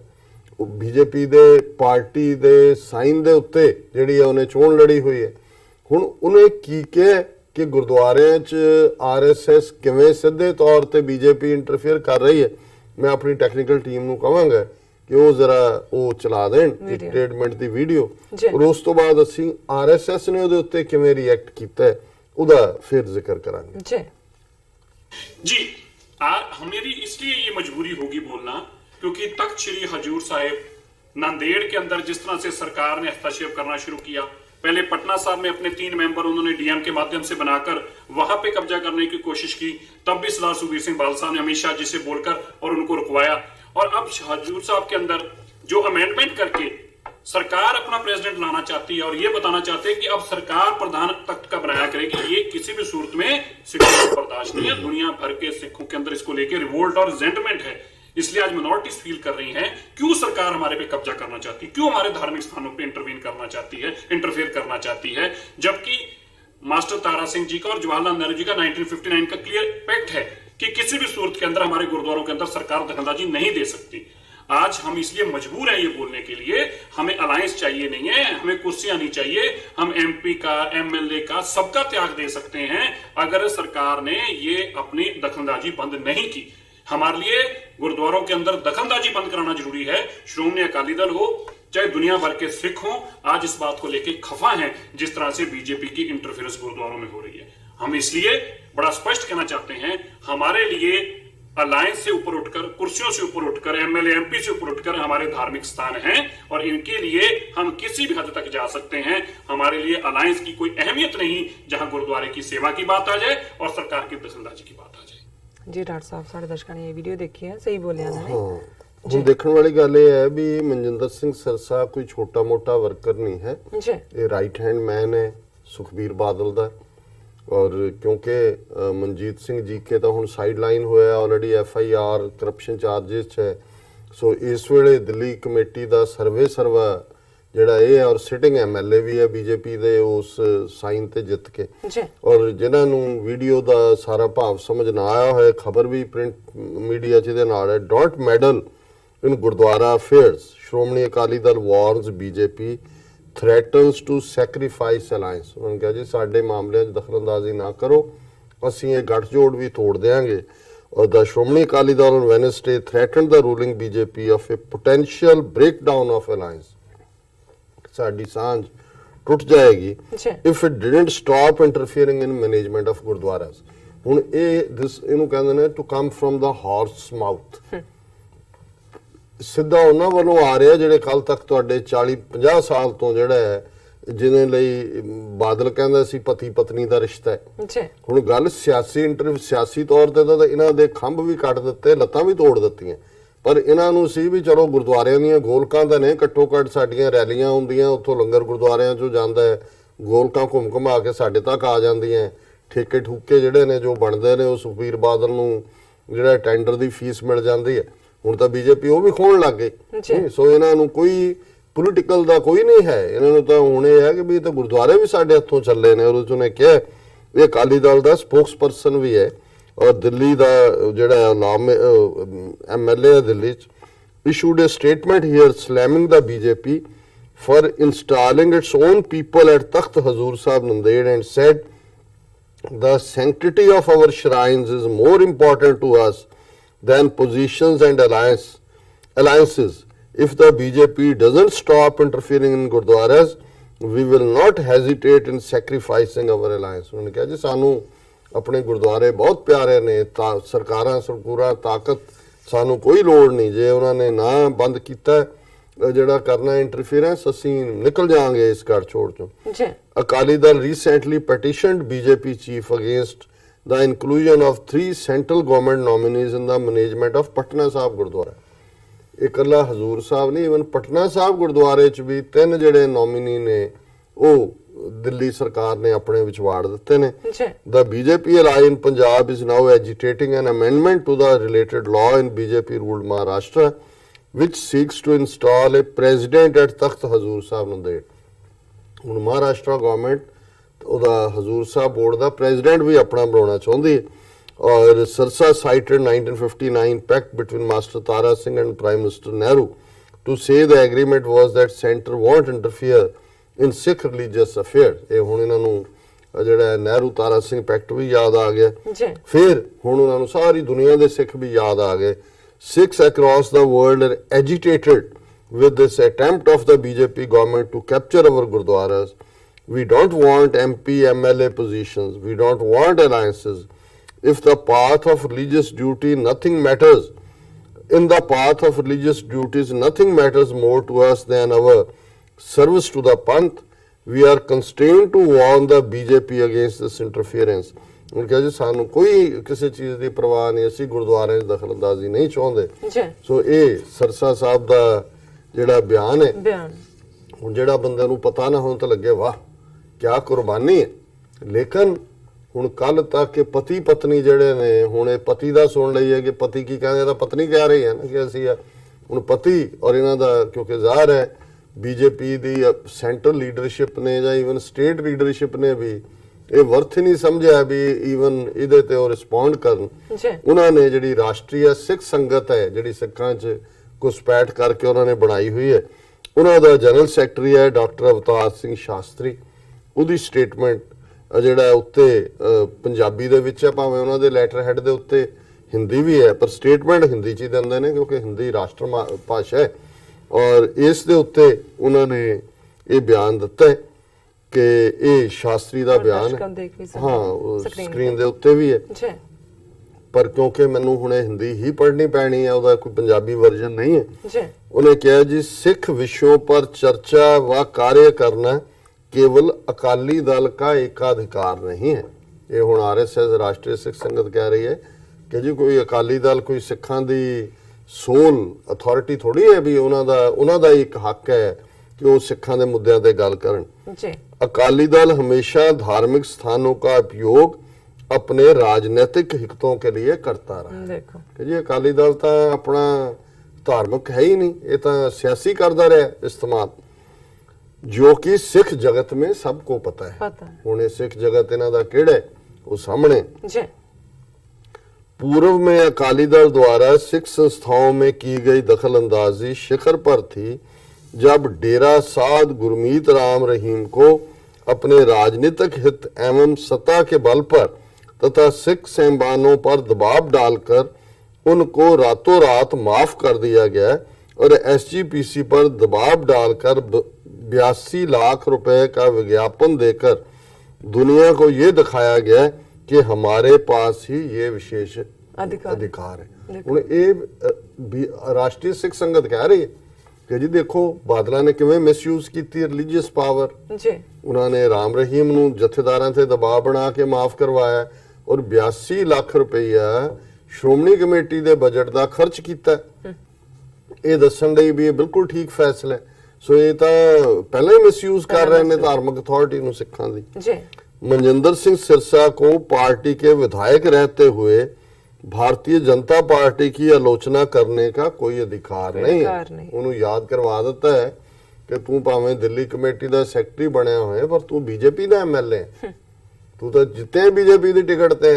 ਉਹ BJP ਦੇ ਪਾਰਟੀ ਦੇ ਸਾਈਨ ਦੇ ਉੱਤੇ ਜਿਹੜੀ ਹੈ ਉਹਨੇ ਚੋਣ ਲੜੀ ਹੋਈ ਹੈ। ਹੁਣ ਉਹਨੇ ਕੀ ਕਿਹਾ ਕਿ ਗੁਰਦੁਆਰਿਆਂ 'ਚ ਆਰਐਸਐਸ ਕਿਵੇਂ ਸਿੱਧੇ ਤੌਰ ਤੇ ਬੀਜੇਪੀ ਇੰਟਰਫੇਅਰ ਕਰ ਰਹੀ ਹੈ। ਮੈਂ ਆਪਣੀ ਟੈਕਨੀਕਲ ਟੀਮ ਨੂੰ ਕਹਾਂਗਾ ਕਿ ਉਹ ਜ਼ਰਾ ਉਹ ਚਲਾ ਦੇਣ ਇੱਕ 1.5 ਮਿੰਟ ਦੀ ਵੀਡੀਓ, ਔਰ ਉਸ ਤੋਂ ਬਾਅਦ ਅਸੀਂ ਆਰਐਸਐਸ ਨੇ ਉਹਦੇ ਉੱਤੇ ਕਿਵੇਂ ਰਿਐਕਟ ਕੀਤਾ ਹੈ ਉਹਦਾ ਫਿਰ ਜ਼ਿਕਰ ਕਰਾਂਗੇ। जी मेरी इसलिए ये मजबूरी होगी बोलना क्योंकि तख्त श्री हजूर साहिब नांदेड़ के अंदर जिस तरह से सरकार ने हस्तक्षेप करना शुरू किया, पहले पटना साहब में अपने 3 मेंबर उन्होंने डीएम के माध्यम से बनाकर वहां पे कब्जा करने की कोशिश की, तब भी सरदार सुखबीर सिंह बादल साहब ने अमित शाह जी से बोलकर और उनको रुकवाया। और अब हजूर साहब के अंदर जो अमेंडमेंट करके सरकार अपना प्रेसिडेंट लाना चाहती है और ये बताना चाहते हैं कि अब सरकार प्रधान तख्त का बनाया करेगी, ये किसी भी सूरत में सिखों को बर्दाश्त नहीं है। दुनिया भर के सिखों के अंदर इसको लेके रिवोल्ट और रिजेंटमेंट है। इसलिए आज मिनॉरिटीज फील कर रही हैं, क्यों सरकार हमारे पे कब्जा करना चाहती है, क्यों हमारे धार्मिक स्थानों पे इंटरवीन करना चाहती है, इंटरफेयर करना चाहती है, जबकि मास्टर तारा सिंह जी का और जवाहरलाल नेहरू जी का 1959 का क्लियर पैक्ट है कि किसी भी सूरत के अंदर हमारे गुरुद्वारों के अंदर सरकार दखलंदाजी नहीं दे सकती। आज हम इसलिए मजबूर हैं ये बोलने के लिए, हमें अलायंस चाहिए नहीं है, हमें कुर्सियां नहीं चाहिए, हम एमपी का, एमएलए का, सबका त्याग दे सकते हैं अगर सरकार ने ये अपनी दखलंदाजी बंद नहीं की। हमारे लिए गुरुद्वारों के अंदर दखलंदाजी बंद कराना जरूरी है। श्रोमणी अकाली दल हो चाहे दुनिया भर के सिख हो, आज इस बात को लेकर खफा हैं जिस तरह से बीजेपी की इंटरफेरेंस गुरुद्वारों में हो रही है। हम इसलिए बड़ा स्पष्ट कहना चाहते हैं, हमारे लिए अलायंस से ऊपर उठकर, कुर्सियों से ऊपर उठकर, एमएलए एमपी से ऊपर उठकर हमारे धार्मिक स्थान हैं और इनके लिए हम किसी भी हद तक जा सकते हैं। हमारे लिए अलायंस की कोई अहमियत नहीं जहां गुरुद्वारे की सेवा की बात आ जाए और सरकार की दखलंदाजी की बात आ जाए। जी डॉक्टर साहब, साढ़े दर्शकों ने ये वीडियो देखी है, सही बोलिया ना। ਹੁਣ ਦੇਖਣ ਵਾਲੀ ਗੱਲ ਇਹ ਹੈ ਵੀ ਮਨਜਿੰਦਰ ਸਿੰਘ ਸਰਸਾ ਕੋਈ ਛੋਟਾ ਮੋਟਾ ਵਰਕਰ ਨਹੀਂ ਹੈ ਜੀ, ਇਹ ਰਾਈਟ ਹੈਂਡ ਮੈਨ ਹੈ ਸੁਖਬੀਰ ਬਾਦਲ ਦਾ। ਔਰ ਕਿਉਂਕਿ ਮਨਜੀਤ ਸਿੰਘ ਜੀਕੇ ਤਾਂ ਹੁਣ ਸਾਈਡਲਾਈਨ ਹੋਇਆ ਆਲਰੇਡੀ, FIR ਕਰਪਸ਼ਨ ਚਾਰजेस 'ਚ ਹੈ। ਸੋ ਇਸ ਵੇਲੇ ਦਿੱਲੀ ਕਮੇਟੀ ਦਾ ਸਰਵਾ ਜਿਹੜਾ ਇਹ ਹੈ, ਔਰ ਸਿਟਿੰਗ MLA ਵੀ ਹੈ ਬੀਜੇਪੀ ਦੇ ਉਸ ਸਾਈਨ ਤੇ ਜਿੱਤ ਕੇ। ਔਰ ਜਿਨ੍ਹਾਂ ਨੂੰ ਵੀਡੀਓ ਦਾ ਸਾਰਾ ਭਾਵ ਸਮਝ ਨਾ ਆਇਆ ਹੋਇਆ, ਖਬਰ ਵੀ ਪ੍ਰਿੰਟ ਮੀਡੀਆ 'ਚ ਇਹਦੇ ਨਾਲ ਹੈ, don't meddle in gurdwara affairs, Shiromani Akali Dal warns BJP threatens to sacrifice alliance. ਉਹਨਾਂ ਨੇ ਕਿਹਾ ਜੀ ਸਾਡੇ ਮਾਮਲਿਆਂ 'ਚ ਦਖਲਅੰਦਾਜ਼ੀ ਨਾ ਕਰੋ, ਅਸੀਂ ਇਹ ਗੱਠਜੋੜ ਵੀ ਤੋੜ ਦਿਆਂਗੇ। ਔਰ ਦਾ Shiromani Akali Dal on Wednesday threatened the ruling BJP of a potential breakdown of alliance। ਸਾਡੀ ਸਾਂਝ ਟੁੱਟ ਜਾਏਗੀ if it didn't stop interfering in management of gurdwaras. ਹੁਣ ਇਹਨੂੰ ਕਹਿੰਦੇ ਨੇ to come from the horse mouth। ਸਿੱਧਾ ਉਹਨਾਂ ਵੱਲੋਂ ਆ ਰਿਹਾ ਜਿਹੜੇ ਕੱਲ ਤੱਕ ਤੁਹਾਡੇ 40-50 ਸਾਲ ਤੋਂ ਜਿਹੜਾ ਹੈ, ਜਿਹਦੇ ਲਈ ਬਾਦਲ ਕਹਿੰਦਾ ਸੀ ਪਤੀ ਪਤਨੀ ਦਾ ਰਿਸ਼ਤਾ ਹੈ। ਹੁਣ ਗੱਲ ਸਿਆਸੀ ਤੌਰ ਤੇ ਤਾਂ ਇਹਨਾਂ ਦੇ ਖੰਭ ਵੀ ਕੱਟ ਦਿੱਤੇ, ਲੱਤਾਂ ਵੀ ਤੋੜ ਦਿੱਤੀਆਂ, ਪਰ ਇਹਨਾਂ ਨੂੰ ਸੀ ਵੀ ਚਲੋ ਗੁਰਦੁਆਰਿਆਂ ਦੀਆਂ ਗੋਲਕਾਂ ਤਾਂ ਨੇ, ਘੱਟੋ ਘੱਟ ਸਾਡੀਆਂ ਰੈਲੀਆਂ ਹੁੰਦੀਆਂ, ਉੱਥੋਂ ਲੰਗਰ ਗੁਰਦੁਆਰਿਆਂ 'ਚੋਂ ਜਾਂਦਾ ਹੈ, ਗੋਲਕਾਂ ਘੁੰਮ ਘੁਮਾ ਕੇ ਸਾਡੇ ਤੱਕ ਆ ਜਾਂਦੀਆਂ। ਠੇਕੇ ਠੂਕੇ ਜਿਹੜੇ ਨੇ ਜੋ ਬਣਦੇ ਨੇ ਉਹ ਸੁਖਬੀਰ ਬਾਦਲ ਨੂੰ ਜਿਹੜਾ ਟੈਂਡਰ ਦੀ ਫੀਸ ਮਿਲ ਜਾਂਦੀ ਹੈ। ਹੁਣ ਤਾਂ ਬੀਜੇਪੀ ਉਹ ਵੀ ਖੋਣ ਲੱਗ ਗਈ। ਸੋ ਇਹਨਾਂ ਨੂੰ ਕੋਈ ਪੋਲੀਟੀਕਲ ਦਾ ਕੋਈ ਨਹੀਂ ਹੈ, ਇਹਨਾਂ ਨੂੰ ਤਾਂ ਹੁਣ ਇਹ ਹੈ ਕਿ ਵੀ ਤਾਂ ਗੁਰਦੁਆਰੇ ਵੀ ਸਾਡੇ ਹੱਥੋਂ ਚੱਲੇ ਨੇ। ਉਹਦੇ 'ਚ ਉਹਨੇ ਕਿਹਾ ਇਹ ਅਕਾਲੀ ਦਲ ਦਾ ਸਪੋਕਸ ਪਰਸਨ ਵੀ ਹੈ, ਔਰ ਦਿੱਲੀ ਦਾ ਜਿਹੜਾ MLA ਹੈ ਦਿੱਲੀ 'ਚ issued a statement here slamming the BJP for installing its own people at Takht Hazur Sahib Nanded and said the sanctity of our shrines is more important to us than positions and alliances. If the BJP doesn't stop interfering in gurdwaras, we will not hesitate in sacrificing our alliance। उन्होंने कहा जी सानू अपने गुरुद्वारे बहुत प्यारे ने, सरकारां सरकूरां ताकत सानू कोई लोड़ नहीं, जे उन्होंने ना बंद किया ਜਿਹੜਾ ਕਰਨਾ ਇੰਟਰਫੇਰੈਂਸ ਅਸੀਂ ਨਿਕਲ ਜਾਾਂਗੇ ਇਸ ਗੱਠਜੋੜ ਚੋਂ। Akali Dal recently petitioned BJP chief against the inclusion of 3 central government nominees in the management of Patna Sahib Gurdwara. ਇਕੱਲਾ ਹਜ਼ੂਰ ਸਾਹਿਬ ਨਹੀਂ, ਇਵਨ ਪਟਨਾ ਸਾਹਿਬ ਗੁਰਦੁਆਰੇ 'ਚ ਵੀ 3 ਜਿਹੜੇ ਨੋਮੀਨੀ ਨੇ ਉਹ ਦਿੱਲੀ ਸਰਕਾਰ ਨੇ ਆਪਣੇ ਵਿੱਚ ਵਾੜ ਦਿੱਤੇ ਨੇ। The BJP ally in Punjab is now agitating an amendment to the related law in BJP ruled Maharashtra which seeks to install a president at Takht Hazur Sahib Nanded। ਹੁਣ ਮਹਾਰਾਸ਼ਟਰ ਗਵਰਨਮੈਂਟ ਉਹਦਾ ਹਜ਼ੂਰ ਸਾਹਿਬ ਬੋਰਡ ਦਾ president ਵੀ ਆਪਣਾ ਬਣਾਉਣਾ ਚਾਹੁੰਦੀ ਹੈ। ਔਰ Sarsa cited 1959 pact between Master Tara Singh and Prime Minister Nehru to say the agreement was that center won't interfere in Sikh religious affairs। ਇਹ ਹੁਣ ਇਹਨਾਂ ਨੂੰ ਜਿਹੜਾ ਨਹਿਰੂ ਤਾਰਾ ਸਿੰਘ ਪੈਕਟ ਵੀ ਯਾਦ ਆ ਗਿਆ। ਜੀ ਫਿਰ ਹੁਣ ਉਹਨਾਂ ਨੂੰ ਸਾਰੀ ਦੁਨੀਆ ਦੇ ਸਿੱਖ ਵੀ ਯਾਦ ਆ ਗਏ। Sikhs across the world are agitated with this attempt of the BJP government to capture our gurdwaras. We don't want MP, MLA positions. We don't want alliances. If the path of religious duty, nothing matters. In the path of religious duties, nothing matters more to us than our service to the Panth. We are constrained to warn the BJP against this interference. ਹੁਣ ਕਿਹਾ ਜੀ ਸਾਨੂੰ ਕੋਈ ਕਿਸੇ ਚੀਜ਼ ਦੀ ਪਰਵਾਹ ਨਹੀਂ, ਅਸੀਂ ਗੁਰਦੁਆਰਿਆਂ 'ਚ ਦਖਲਅੰਦਾਜ਼ੀ ਨਹੀਂ ਚਾਹੁੰਦੇ। ਜੀ ਸੋ ਇਹ ਸਰਸਾ ਸਾਹਿਬ ਦਾ ਜਿਹੜਾ ਬਿਆਨ ਹੈ, ਬਿਆਨ ਹੁਣ ਜਿਹੜਾ ਬੰਦੇ ਨੂੰ ਪਤਾ ਨਾ ਹੋਣ ਤਾਂ ਲੱਗੇ ਵਾਹ ਕਿਆ ਕੁਰਬਾਨੀ ਹੈ। ਲੇਕਿਨ ਹੁਣ ਕੱਲ ਤੱਕ ਪਤੀ ਪਤਨੀ ਜਿਹੜੇ ਨੇ, ਹੁਣ ਇਹ ਪਤੀ ਦਾ ਸੁਣ ਲਈਏ ਕਿ ਪਤੀ ਕੀ ਕਹਿੰਦੇ, ਤਾਂ ਪਤਨੀ ਕਹਿ ਰਹੀ ਹੈ ਨਾ ਕਿ ਅਸੀਂ ਹੁਣ ਪਤੀ ਔਰ ਇਹਨਾਂ ਦਾ, ਕਿਉਂਕਿ ਜ਼ਾਹਰ ਹੈ ਬੀਜੇਪੀ ਦੀ ਸੈਂਟਰਲ ਲੀਡਰਸ਼ਿਪ ਨੇ ਜਾਂ ਈਵਨ ਸਟੇਟ ਲੀਡਰਸ਼ਿਪ ਨੇ ਵੀ ਇਹ ਵਰਥ ਹੀ ਨਹੀਂ ਸਮਝਿਆ ਵੀ ਈਵਨ ਇਹਦੇ ਤੇ ਉਹ ਰਿਸਪੌਂਡ ਕਰਨ। ਜੀ ਉਹਨਾਂ ਨੇ ਜਿਹੜੀ ਰਾਸ਼ਟਰੀ ਸਿੱਖ ਸੰਗਤ ਹੈ, ਜਿਹੜੀ ਸਿੱਖਾਂ 'ਚ ਘੁਸਪੈਠ ਕਰਕੇ ਉਹਨਾਂ ਨੇ ਬਣਾਈ ਹੋਈ ਹੈ, ਉਹਨਾਂ ਦਾ ਜਨਰਲ ਸੈਕਟਰੀ ਹੈ ਡਾਕਟਰ ਅਵਤਾਰ ਸਿੰਘ ਸ਼ਾਸਤਰੀ। ਉਹਦੀ ਸਟੇਟਮੈਂਟ ਜਿਹੜਾ ਉੱਤੇ ਪੰਜਾਬੀ ਦੇ ਵਿੱਚ ਹੈ, ਭਾਵੇਂ ਉਹਨਾਂ ਦੇ ਲੈਟਰ ਹੈਡ ਦੇ ਉੱਤੇ ਹਿੰਦੀ ਵੀ ਹੈ, ਪਰ ਸਟੇਟਮੈਂਟ ਹਿੰਦੀ 'ਚ ਹੀ ਦਿੰਦੇ ਨੇ ਕਿਉਂਕਿ ਹਿੰਦੀ ਰਾਸ਼ਟਰ ਭਾਸ਼ਾ ਹੈ। ਔਰ ਇਸ ਦੇ ਉੱਤੇ ਉਹਨਾਂ ਨੇ ਇਹ ਬਿਆਨ ਦਿੱਤਾ ਹੈ ਕਿ ਇਹ ਸ਼ਾਸਤਰੀ ਦਾ ਬਿਆਨ ਹੈ। ਹਾਂ, ਸਕਰੀਨ ਦੇ ਉੱਤੇ ਵੀ ਹੈ, ਜੀ ਪਰ ਕਿਉਂਕਿ ਮੈਨੂੰ ਹੁਣ ਹਿੰਦੀ ਹੀ ਪੜ੍ਹਨੀ ਪੈਣੀ ਹੈ, ਉਹਦਾ ਕੋਈ ਪੰਜਾਬੀ ਵਰਜ਼ਨ ਨਹੀਂ ਹੈ। ਜੀ ਉਹਨੇ ਕਿਹਾ ਜੀ ਸਿੱਖ विषयों पर चर्चा व कार्य करना केवल अकाली दल का एकाधिकार नहीं है। ये ਹੁਣ आरएसएस राष्ट्रीय सिख संगत कह रही है कि जी कोई अकाली दल कोई सिखां दी सोल अथॉरिटी थोड़ी है भी ਉਹਨਾਂ ਦਾ ਇੱਕ ਹੱਕ ਹੈ कि वो सिखां ਦੇ ਮੁੱਦਿਆਂ ਤੇ ਗੱਲ ਕਰਨ। जी अकाली दल हमेशा धार्मिक स्थानों का उपयोग अपने राजनीतिक हितों के लिए करता रहा। देखो कि जी अकाली दल तो अपना धार्मिक है ही नहीं, ये तो सियासी करता रहा इस्तेमाल, जो कि सिख जगत में सबको पता है। हुण ये सिख जगत इन्हां दा किहड़ा है वो सामने। जी पूर्व में अकाली दल द्वारा सिख संस्थाओं में की गई दखल अंदाजी शिखर पर थी जब डेरा साध गुरमीत राम रहीम को अपने राजनीतिक हित एवं सत्ता के बल पर तथा सिख साहिबानों पर दबाव डालकर उनको रातों रात माफ कर दिया गया और एसजीपीसी पर दबाव डालकर 82 लाख रुपए का विज्ञापन देकर दुनिया को ये दिखाया गया कि हमारे पास ही ये विशेष अधिकार है। ਹੁਣ ਇਹ ਰਾਸ਼ਟਰੀ ਸਿੱਖ ਸੰਗਤ ਕਹਿ ਰਹੀ ਹੈ ਕਿ ਜੀ ਦੇਖੋ ਬਾਦਲਾਂ ਨੇ ਕਿਵੇਂ ਮਿਸਯੂਜ਼ ਕੀਤੀ ਰਿਲੀਜੀਅਸ ਪਾਵਰ। ਜੀ ਉਹਨਾਂ ਨੇ ਰਾਮ ਰਹੀਮ ਨੂੰ ਜਥੇਦਾਰਾਂ ਤੇ ਦਬਾਅ ਬਣਾ ਕੇ ਮਾਫ ਕਰਵਾਇਆ ਔਰ 82 ਲੱਖ ਰੁਪਈਆ ਸ਼੍ਰੋਮਣੀ ਕਮੇਟੀ ਦੇ ਬਜਟ ਦਾ ਖਰਚ ਕੀਤਾ। ਇਹ ਦੱਸਣ ਲਈ ਵੀ ਇਹ ਬਿਲਕੁਲ ਠੀਕ ਫੈਸਲਾ ਹੈ। ਸੋ ਇਹ ਤਾਂ ਪਹਿਲਾਂ ਹੀ ਮਿਸਯੂਜ਼ ਕਰ ਰਹੇ ਨੇ ਧਾਰਮਿਕ ਅਥਾਰਟੀ ਨੂੰ ਸਿੱਖਾਂ ਦੀ। जी मनजिंदर सिंह सिरसा को पार्टी के विधायक रहते हुए भारतीय जनता पार्टी की आलोचना करने का कोई अधिकार नहीं है। उन्होंने याद करवा देता है कि तू भावें दिल्ली कमेटी का सैकटरी बनया होए पर तू बीजेपी का एमएलए है, तू तो जिते बीजेपी की टिकट ते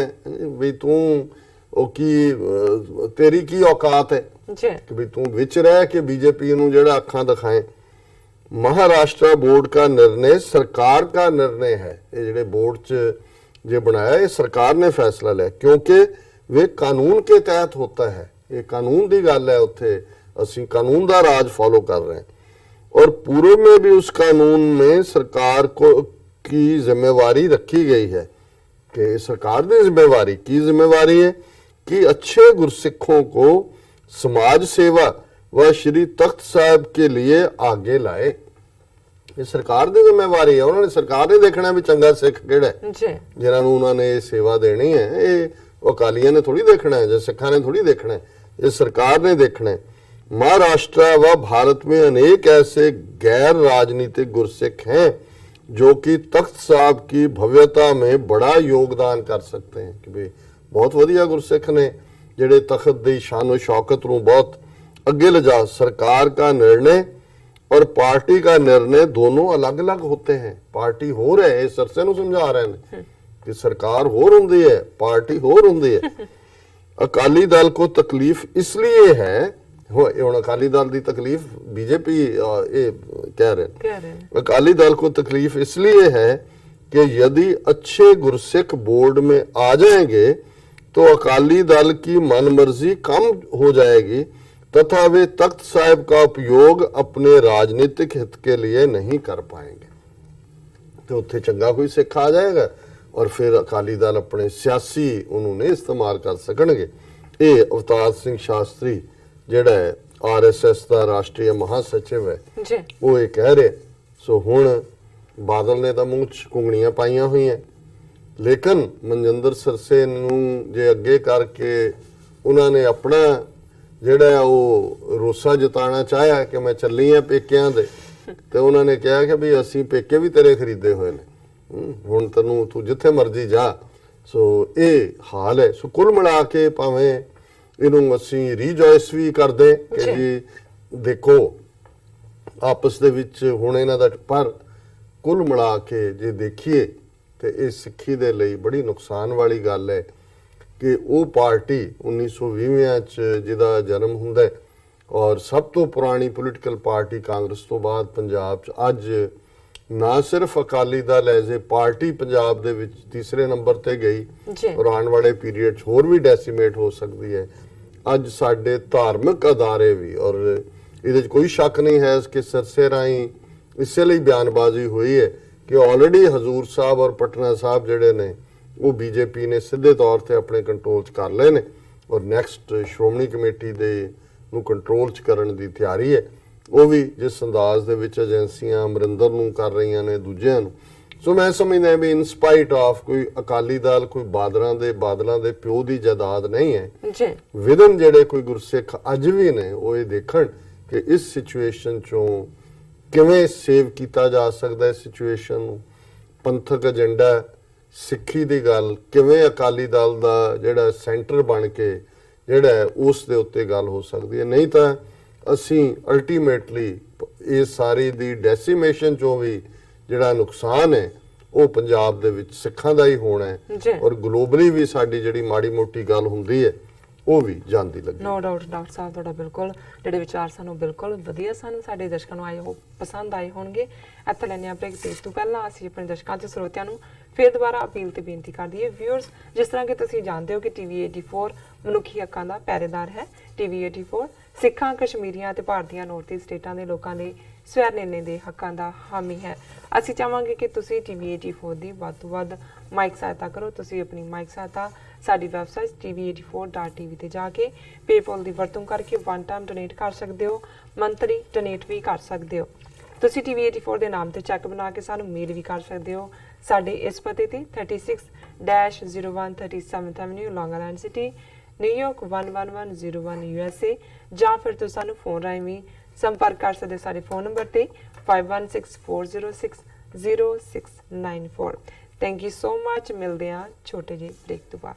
भी तू तेरी की औकात है कि भी तू विच रह के बीजेपी नूं जिहड़ा अखां दिखाए। महाराष्ट्र बोर्ड का निर्णय सरकार का निर्णय है। ये जिहड़े बोर्ड च जे बनाया ये सरकार ने फैसला लिया क्योंकि वे कानून के तहत होता है। ये कानून की गल है, उत्थे असीं कानून का राज फॉलो कर रहे हैं और पूर्व में भी उस कानून में सरकार को की जिम्मेवारी रखी गई है कि सरकार की जिम्मेवारी है कि अच्छे गुरसिखों को समाज सेवा वह श्री तख्त साहब के लिए आगे लाए। ये सरकार की जिम्मेवारी है। उन्होंने सरकार ने देखना भी चंगा सिख किहड़ा है जिन्होंने उन्होंने सेवा देनी है। ये अकालियां ने थोड़ी देखना है, जो सिखा ने थोड़ी देखना है, ये सरकार ने देखना है। महाराष्ट्र व भारत में अनेक ऐसे गैर राजनीतिक गुरसिख हैं जो कि तख्त साहब की भव्यता में बड़ा योगदान कर सकते हैं। कि भाई बहुत वधिया गुरसिख ने जिहड़े तख्त दी शानो शौकत नूं बहुत अगे ले जा। सरकार का निर्णय और पार्टी का निर्णय दोनों अलग अलग होते हैं। पार्टी हो रहे हैं, सरसे नूं समझा रहे हैं कि सरकार होर हुंदी है, पार्टी होर हुंदी है। अकाली दल को तकलीफ इसलिए है, हुण अकाली दल की तकलीफ बीजेपी कह रहे हैं, अकाली दल को तकलीफ इसलिए है कि यदि अच्छे गुरसिख बोर्ड में आ जाएंगे तो अकाली दल की मनमर्जी कम हो जाएगी तथा वे तख्त साहिब का उपयोग अपने राजनीतिक हित के लिए नहीं कर पाएंगे। तो उत्थे चंगा कोई सिख आ जाएगा और फिर अकाली दल अपने सियासी उन्होंने इस्तेमाल कर सकणगे। ये अवतार सिंह शास्त्री जिहड़ा है RSS का राष्ट्रीय महासचिव है जी वो ये कह रहे। सो हुण बादल ने तो मूँह च कुंगड़ियां पाइया हुई हैं, लेकिन मनजिंदर सरसे नूं जे अगे करके उन्होंने अपना ਜਿਹੜਾ ਉਹ ਰੋਸਾ ਜਤਾਣਾ ਚਾਹਿਆ ਕਿ ਮੈਂ ਚੱਲੀ ਆ ਪੇਕਿਆਂ ਦੇ, ਤੇ ਉਹਨਾਂ ਨੇ ਕਿਹਾ ਕਿ ਵੀ ਅਸੀਂ ਪੇਕੇ ਵੀ ਤੇਰੇ ਖਰੀਦੇ ਹੋਏ ਨੇ, ਹੁਣ ਤੈਨੂੰ ਤੂੰ ਜਿੱਥੇ ਮਰਜ਼ੀ ਜਾ। ਸੋ ਇਹ ਹਾਲ ਹੈ। ਸੋ ਕੁੱਲ ਮਿਲਾ ਕੇ ਭਾਵੇਂ ਇਹਨੂੰ ਅਸੀਂ ਰੀਜੋਇਸ ਵੀ ਕਰਦੇ ਕਿ ਜੀ ਦੇਖੋ ਆਪਸ ਦੇ ਵਿੱਚ ਹੁਣ ਇਹਨਾਂ ਦਾ, ਪਰ ਕੁੱਲ ਮਿਲਾ ਕੇ ਜੇ ਦੇਖੀਏ ਤੇ ਇਹ ਸਿੱਖੀ ਦੇ ਲਈ ਬੜੀ ਨੁਕਸਾਨ ਵਾਲੀ ਗੱਲ ਹੈ ਕਿ ਉਹ ਪਾਰਟੀ 1920 ਚ ਜਿਹਦਾ ਜਨਮ ਹੁੰਦਾ ਹੈ ਔਰ ਸਭ ਤੋਂ ਪੁਰਾਣੀ ਪੋਲੀਟੀਕਲ ਪਾਰਟੀ ਕਾਂਗਰਸ ਤੋਂ ਬਾਅਦ ਪੰਜਾਬ ਚ ਅੱਜ ਨਾ ਸਿਰਫ Akali Dal as a party Punjab ਦੇ ਵਿੱਚ ਤੀਸਰੇ ਨੰਬਰ ਤੇ ਗਈ ਔਰ ਆਉਣ ਵਾਲੇ ਪੀਰੀਅਡ 'ਚ ਹੋਰ ਵੀ ਡੈਸੀਮੇਟ ਹੋ ਸਕਦੀ ਹੈ। ਅੱਜ ਸਾਡੇ ਧਾਰਮਿਕ ਅਦਾਰੇ ਵੀ, ਔਰ ਇਹਦੇ 'ਚ ਕੋਈ ਸ਼ੱਕ ਨਹੀਂ ਹੈ ਕਿ ਸਰਸੇ ਰਾਹੀਂ ਇਸੇ ਲਈ ਬਿਆਨਬਾਜ਼ੀ ਹੋਈ ਹੈ ਕਿ ਆਲਰੇਡੀ ਹਜ਼ੂਰ ਸਾਹਿਬ ਔਰ ਪਟਨਾ ਸਾਹਿਬ ਜਿਹੜੇ ਨੇ ਉਹ ਬੀਜੇਪੀ ਨੇ ਸਿੱਧੇ ਤੌਰ ਤੇ ਆਪਣੇ ਕੰਟਰੋਲ 'ਚ ਕਰ ਲਏ ਨੇ ਔਰ ਨੈਕਸਟ ਸ਼੍ਰੋਮਣੀ ਕਮੇਟੀ ਦੇ ਨੂੰ ਕੰਟਰੋਲ 'ਚ ਕਰਨ ਦੀ ਤਿਆਰੀ ਹੈ। ਉਹ ਵੀ ਜਿਸ ਅੰਦਾਜ਼ ਦੇ ਵਿੱਚ ਏਜੰਸੀਆਂ ਅਮਰਿੰਦਰ ਨੂੰ ਕਰ ਰਹੀਆਂ ਨੇ ਦੂਜਿਆਂ ਨੂੰ। ਸੋ ਮੈਂ ਸਮਝਦਾ ਵੀ ਇਨ ਸਪਾਈਟ ਆਫ ਕੋਈ ਅਕਾਲੀ ਦਲ ਕੋਈ ਬਾਦਲਾਂ ਦੇ ਪਿਓ ਦੀ ਜਾਇਦਾਦ ਨਹੀਂ ਹੈ ਜੀ। ਵਿਦਨ ਜਿਹੜੇ ਕੋਈ ਗੁਰਸਿੱਖ ਅੱਜ ਵੀ ਨੇ ਉਹ ਇਹ ਦੇਖਣ ਕਿ ਇਸ ਸਿਚੁਏਸ਼ਨ ਚੋਂ ਕਿਵੇਂ ਸੇਵ ਕੀਤਾ ਜਾ ਸਕਦਾ ਹੈ ਸਿਚੁਏਸ਼ਨ ਨੂੰ, ਪੰਥਕ ਏਜੰਡਾ ਸਿੱਖੀ ਦੀ ਗੱਲ ਕਿਵੇਂ ਅਕਾਲੀ ਦਲ ਦਾ ਜਿਹੜਾ ਸੈਂਟਰ ਬਣ ਕੇ ਜਿਹੜਾ ਉਸ ਦੇ ਉੱਤੇ ਗੱਲ ਹੋ ਸਕਦੀ ਹੈ। ਨਹੀਂ ਤਾਂ ਅਸੀਂ ਅਲਟੀਮੇਟਲੀ ਇਹ ਸਾਰੀ ਦੀ ਡੈਸੀਮੇਸ਼ਨ ਚੋਂ ਵੀ ਜਿਹੜਾ ਨੁਕਸਾਨ ਹੈ ਉਹ ਪੰਜਾਬ ਦੇ ਵਿੱਚ ਸਿੱਖਾਂ ਦਾ ਹੀ ਹੋਣਾ ਹੈ ਔਰ ਗਲੋਬਲੀ ਵੀ ਸਾਡੀ ਜਿਹੜੀ ਮਾੜੀ ਮੋਟੀ ਗੱਲ ਹੁੰਦੀ ਹੈ ਉਹ ਵੀ ਜਾਂਦੀ ਲੱਗੀ। ਨੋ ਡਾਊਟ ਡਾਕਟਰ ਸਾਹਿਬ ਤੁਹਾਡਾ ਬਿਲਕੁਲ ਜਿਹੜੇ ਵਿਚਾਰ ਸਾਨੂੰ ਬਿਲਕੁਲ ਵਧੀਆ ਸਾਨੂੰ ਸਾਡੇ ਦਰਸ਼ਕਾਂ ਨੂੰ ਆਏ ਹੋ ਪਸੰਦ ਆਏ ਹੋਣਗੇ। ਇੱਥੇ ਲੈਣੇ ਆ ਬ੍ਰੇਕ। ਇਸ ਤੋਂ ਪਹਿਲਾਂ ਅਸੀਂ ਆਪਣੇ ਦਰਸ਼ਕਾਂ ਤੇ ਸਰੋਤਿਆਂ ਨੂੰ ਫਿਰ ਦੁਬਾਰਾ ਅਪੀਲ ਤੇ ਬੇਨਤੀ ਕਰ ਦਈਏ ਵਿਊਅਰਸ, ਜਿਸ ਤਰ੍ਹਾਂ ਕਿ ਤੁਸੀਂ ਜਾਣਦੇ ਹੋ ਕਿ TV 84 ਮਨੁੱਖੀ ਹੱਕਾਂ ਦਾ ਪਹਿਰੇਦਾਰ ਹੈ। TV 84 ਸਿੱਖਾਂ, ਕਸ਼ਮੀਰੀਆਂ ਤੇ ਭਾਰਤੀਆਂ ਨੌਰਥ ਈਸਟ ਸਟੇਟਾਂ ਦੇ ਲੋਕਾਂ ਦੇ ਸਵੈ ਨਿਰਣੇ ਦੇ ਹੱਕਾਂ ਦਾ ਹਾਮੀ ਹੈ। ਅਸੀਂ ਚਾਹਾਂਗੇ ਕਿ ਤੁਸੀਂ TV 84 ਦੀ ਵੱਧ ਤੋਂ ਵੱਧ ਮਾਈਕ ਸਹਾਇਤਾ ਕਰੋ। ਤੁਸੀਂ ਆਪਣੀ ਮਾਈਕ ਸਹਾਇਤਾ ਸਾਡੀ ਵੈਬਸਾਈਟ tv84.tv ਤੇ ਜਾ ਕੇ ਪੇਪਾਲ ਦੀ ਵਰਤੋਂ ਕਰਕੇ ਵਨ ਟਾਈਮ ਡੋਨੇਟ ਕਰ ਸਕਦੇ ਹੋ, ਮੰਥਲੀ ਡੋਨੇਟ ਵੀ ਕਰ ਸਕਦੇ ਹੋ। ਤੁਸੀਂ TV 84 ਦੇ ਨਾਮ ਤੇ ਚੈੱਕ ਬਣਾ ਕੇ ਸਾਨੂੰ ਮੇਲ ਵੀ ਕਰ ਸਕਦੇ ਹੋ ਸਾਡੇ ਇਸ ਪਤੇ ਤੇ 36-01 37th ਐਵਨਿਊ ਲੌਂਗ ਆਈਲੈਂਡ ਸਿਟੀ, ਨਿਊਯਾਰਕ 11101 USA, ਜਾਂ ਫਿਰ ਤੁਸੀਂ ਸਾਨੂੰ ਫੋਨ ਰਾਹੀਂ ਵੀ ਸੰਪਰਕ ਕਰ ਸਕਦੇ ਸਾਡੇ ਫੋਨ ਨੰਬਰ ਤੇ 5164060694। Thank you so much. ਮਿਲਦੇ ਹਾਂ ਛੋਟੇ ਜਿਹੇ ਬ੍ਰੇਕ ਤੋਂ ਬਾਅਦ।